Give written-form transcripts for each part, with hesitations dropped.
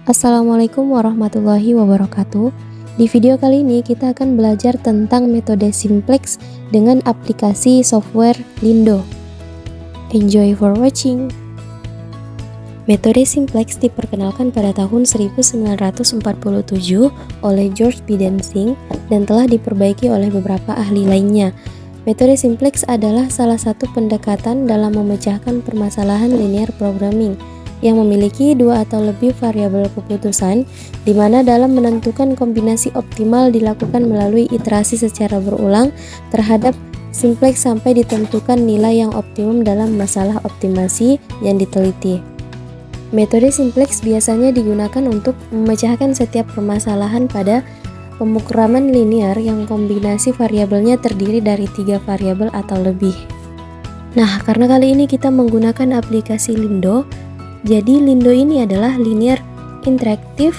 Assalamualaikum warahmatullahi wabarakatuh. Di video kali ini kita akan belajar tentang metode simplex dengan aplikasi software Lindo. Enjoy for watching. Metode simplex diperkenalkan pada tahun 1947 oleh George B. Densing dan telah diperbaiki oleh beberapa ahli lainnya. Metode simplex adalah salah satu pendekatan dalam memecahkan permasalahan linear programming yang memiliki dua atau lebih variabel keputusan, di mana dalam menentukan kombinasi optimal dilakukan melalui iterasi secara berulang terhadap simplex sampai ditentukan nilai yang optimum dalam masalah optimasi yang diteliti. Metode simplex biasanya digunakan untuk memecahkan setiap permasalahan pada pemrograman linear yang kombinasi variabelnya terdiri dari 3 variabel atau lebih. Nah, karena kali ini kita menggunakan aplikasi Lindo, jadi Lindo ini adalah Linear Interactive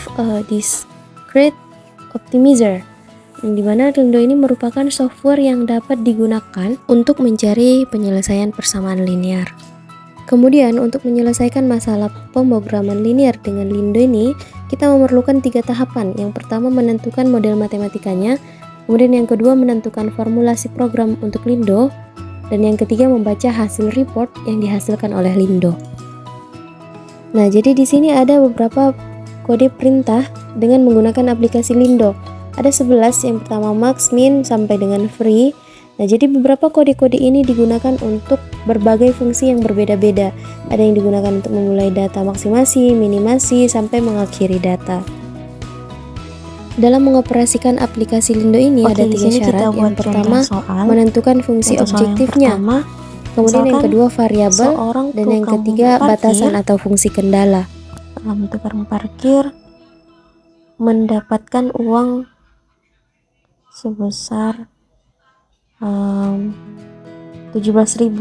Discrete Optimizer, di mana Lindo ini merupakan software yang dapat digunakan untuk mencari penyelesaian persamaan linear. Kemudian untuk menyelesaikan masalah pemrograman linear dengan Lindo ini, kita memerlukan 3 tahapan. Yang pertama menentukan model matematikanya, kemudian yang kedua menentukan formulasi program untuk Lindo, dan yang ketiga membaca hasil report yang dihasilkan oleh Lindo. Nah, jadi di sini ada beberapa kode perintah dengan menggunakan aplikasi Lindo. Ada 11, yang pertama max, min, sampai dengan free. Nah, jadi beberapa kode-kode ini digunakan untuk berbagai fungsi yang berbeda-beda. Ada yang digunakan untuk memulai data maksimasi, minimasi, sampai mengakhiri data. Dalam mengoperasikan aplikasi Lindo ini ada 3 syarat. Yang pertama, menentukan fungsi objektifnya. Kemudian yang kedua variabel, dan yang ketiga batasan atau fungsi kendala. Tukang parkir mendapatkan uang sebesar 17.000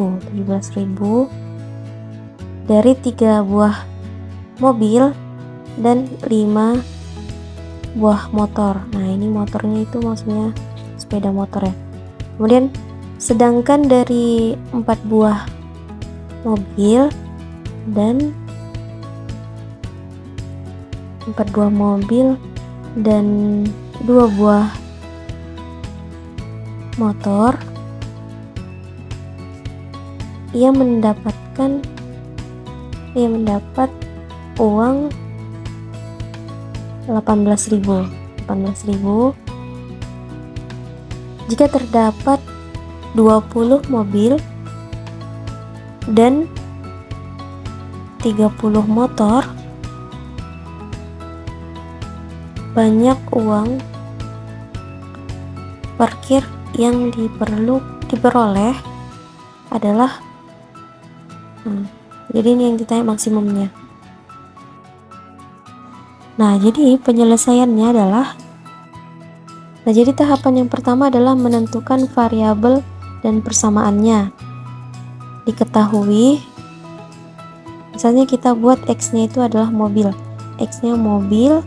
dari 3 buah mobil dan 5 buah motor. Nah, ini motornya itu maksudnya sepeda motor ya. Kemudian sedangkan dari 4 buah mobil dan 2 buah motor, ia mendapat uang 18.000 jika terdapat 20 mobil dan 30 motor. Banyak uang parkir yang diperoleh adalah jadi ini yang ditanya maksimumnya. Nah, jadi penyelesaiannya adalah jadi tahapan yang pertama adalah menentukan variabel dan persamaannya. Diketahui, misalnya kita buat X-nya itu adalah mobil, X-nya mobil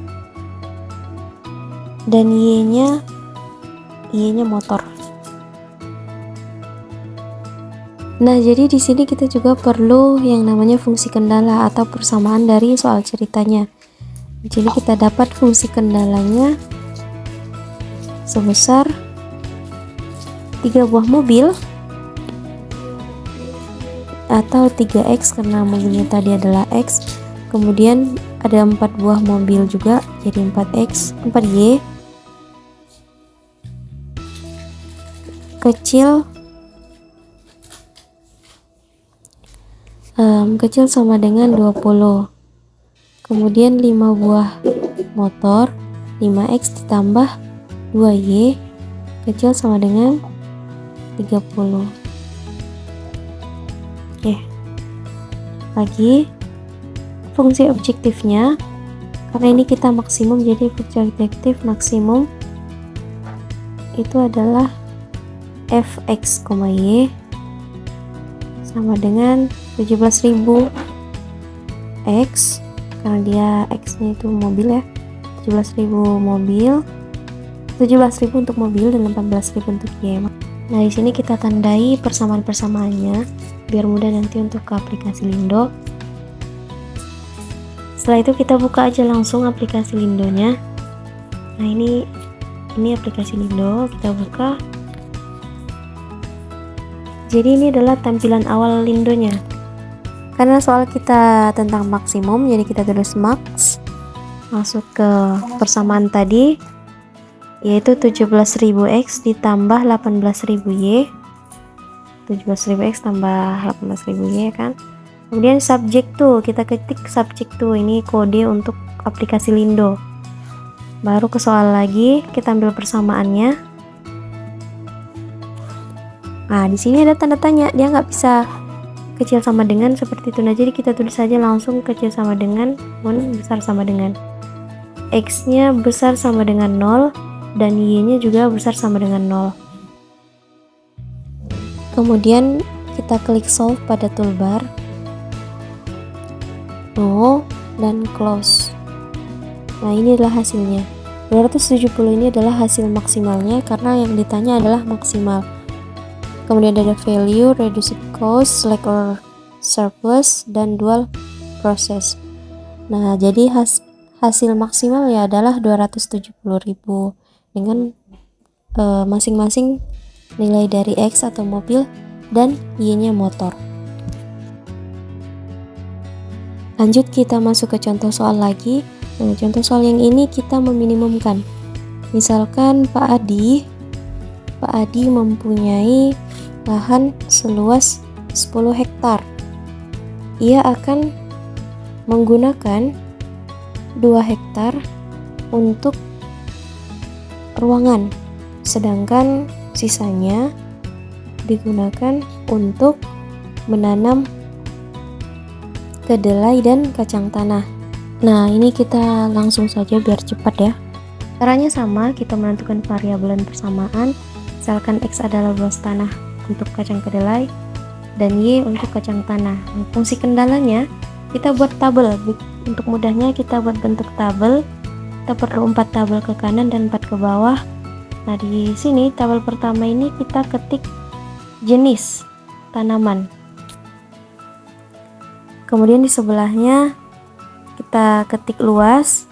dan Y-nya motor. Nah, jadi di sini kita juga perlu yang namanya fungsi kendala atau persamaan dari soal ceritanya. Jadi kita dapat fungsi kendalanya sebesar 3 buah mobil atau 3X karena mobilnya tadi adalah X. Kemudian ada 4 buah mobil juga, jadi 4X, 4Y kecil sama dengan 20. Kemudian 5 buah motor, 5X ditambah 2Y kecil sama dengan 30. Oke. Lagi fungsi objektifnya, karena ini kita maksimum, jadi fungsi objektif maksimum itu adalah fx, y sama dengan 17.000 x, karena dia x nya itu mobil ya, 17.000 untuk mobil dan 18.000 untuk y. Nah, di sini kita tandai persamaan-persamaannya biar mudah nanti untuk ke aplikasi Lindo. Setelah itu kita buka aja langsung aplikasi Lindonya. Nah, ini aplikasi Lindo, kita buka. Jadi ini adalah tampilan awal Lindonya. Karena soal kita tentang maksimum, jadi kita tulis max, masuk ke persamaan tadi, yaitu 17.000x ditambah 18.000y. 17.000x tambah 18.000y kan. Kemudian subjek tuh, kita ketik subjek tuh, ini kode untuk aplikasi Lindo. Baru ke soal lagi, kita ambil persamaannya. Nah, di sini ada tanda tanya, dia nggak bisa kecil sama dengan seperti itu. Nah, jadi kita tulis saja langsung kecil sama dengan maupun besar sama dengan. X-nya besar sama dengan 0 dan Y-nya juga besar sama dengan 0. Kemudian kita klik solve pada toolbar, no, dan close. Nah, ini adalah hasilnya. 270 ini adalah hasil maksimalnya karena yang ditanya adalah maksimal. Kemudian ada value, reduced cost, slack or surplus, dan dual process. Nah, jadi hasil maksimal ya adalah 270.000 dengan masing-masing nilai dari X atau mobil dan Y-nya motor. Lanjut kita masuk ke contoh soal lagi. Nah, contoh soal yang ini kita meminimumkan. Misalkan Pak Adi mempunyai lahan seluas 10 hektar. Ia akan menggunakan 2 hektar untuk ruangan, sedangkan sisanya digunakan untuk menanam kedelai dan kacang tanah. Nah, ini kita langsung saja biar cepat ya. Caranya sama, kita menentukan variabel dan persamaan. Misalkan X adalah luas tanah untuk kacang kedelai dan Y untuk kacang tanah. Nah, fungsi kendalanya kita buat tabel. Untuk mudahnya kita buat bentuk tabel. Kita perlu 4 tabel ke kanan dan 4 ke bawah. Nah, di sini tabel pertama ini kita ketik jenis tanaman. Kemudian di sebelahnya kita ketik luas,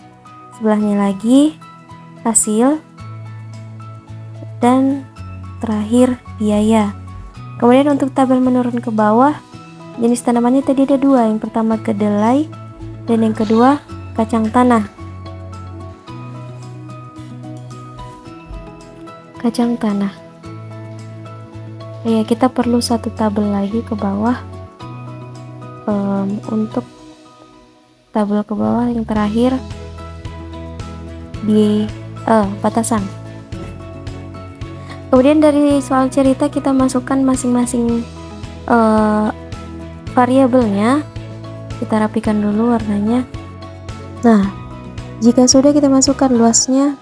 sebelahnya lagi hasil, dan terakhir biaya. Kemudian untuk tabel menurun ke bawah, jenis tanamannya tadi ada 2, yang pertama kedelai dan yang kedua kacang tanah. Kacang tanah. Ya, kita perlu 1 tabel lagi ke bawah. Untuk tabel ke bawah yang terakhir batasan. Kemudian dari soal cerita kita masukkan masing-masing variabelnya. Kita rapikan dulu warnanya. Nah, jika sudah kita masukkan luasnya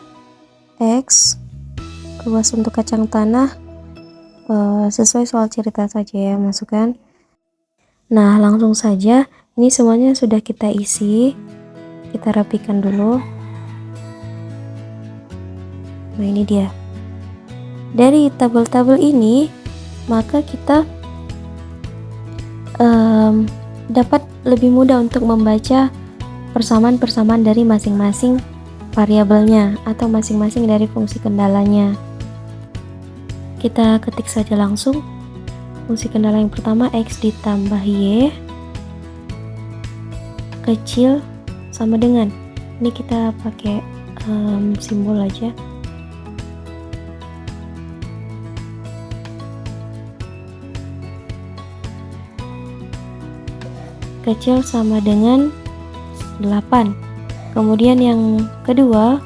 X, luas untuk kacang tanah, sesuai soal cerita saja ya, masukkan. Nah, langsung saja ini semuanya sudah kita isi. Kita rapikan dulu. Nah, ini dia. Dari tabel-tabel ini maka kita dapat lebih mudah untuk membaca persamaan-persamaan dari masing-masing variabelnya atau masing-masing dari fungsi kendalanya. Kita ketik saja langsung fungsi kendala yang pertama, X ditambah Y kecil sama dengan, ini kita pakai simbol aja. Kecil sama dengan 8. Kemudian yang kedua,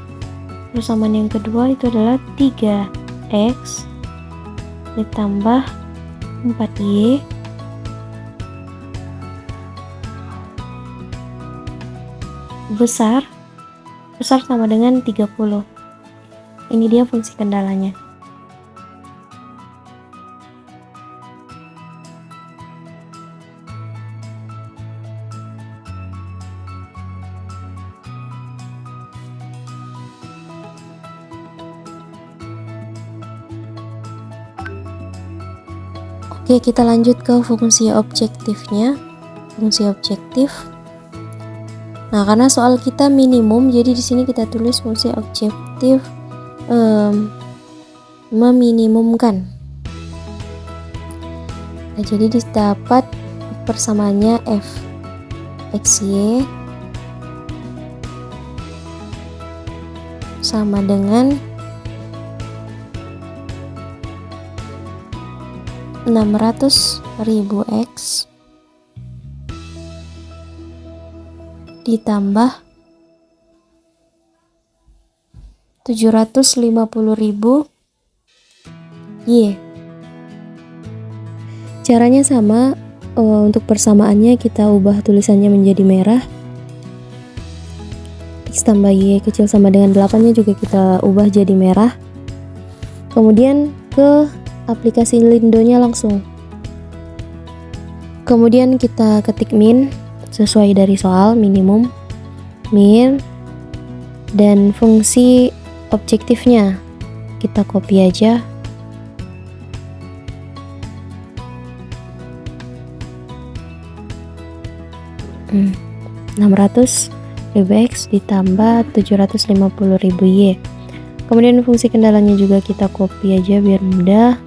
persamaan yang kedua itu adalah 3X ditambah 4Y besar sama dengan 30. Ini dia fungsi kendalanya. Oke, kita lanjut ke fungsi objektifnya. Fungsi objektif Nah, karena soal kita minimum, jadi di sini kita tulis fungsi objektif meminimumkan. Nah, jadi dapat persamaannya f xy sama dengan 600.000 X ditambah 750.000 Y. Caranya sama, untuk persamaannya kita ubah tulisannya menjadi merah. X tambah Y kecil sama dengan 8-nya juga kita ubah jadi merah. Kemudian ke aplikasi Lindo-nya langsung. Kemudian kita ketik min sesuai dari soal, minimum, min, dan fungsi objektifnya kita copy aja. Hmm, 600.000 X ditambah 750.000 Y. Kemudian fungsi kendalanya juga kita copy aja biar mudah.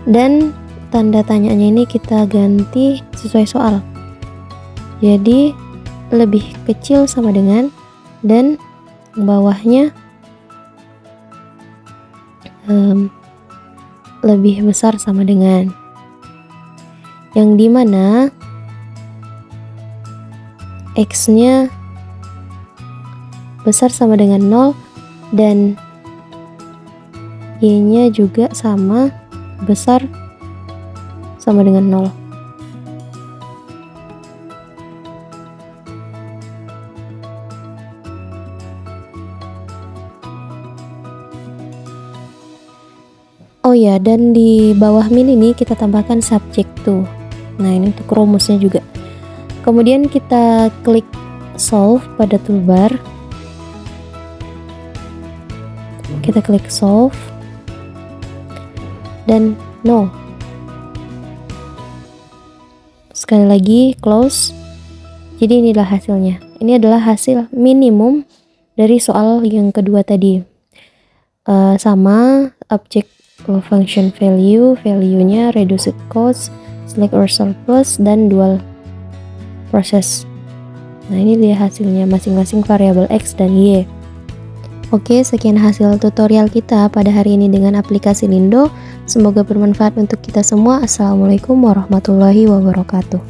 Dan tanda tanyanya ini kita ganti sesuai soal. Jadi lebih kecil sama dengan, dan bawahnya lebih besar sama dengan, yang dimana X-nya besar sama dengan 0 dan Y-nya juga sama besar sama dengan 0. Oh ya, dan di bawah min ini kita tambahkan subject to. Nah, ini untuk rumusnya juga. Kemudian kita klik solve pada toolbar. Kita klik solve dan no. Sekali lagi close. Jadi inilah hasilnya. Ini adalah hasil minimum dari soal yang kedua tadi. Sama object function value-nya reduced cost, select or surplus, dan dual process. Nah, ini dia hasilnya masing-masing variabel X dan Y. Oke, sekian hasil tutorial kita pada hari ini dengan aplikasi Lindo. Semoga bermanfaat untuk kita semua. Assalamualaikum warahmatullahi wabarakatuh.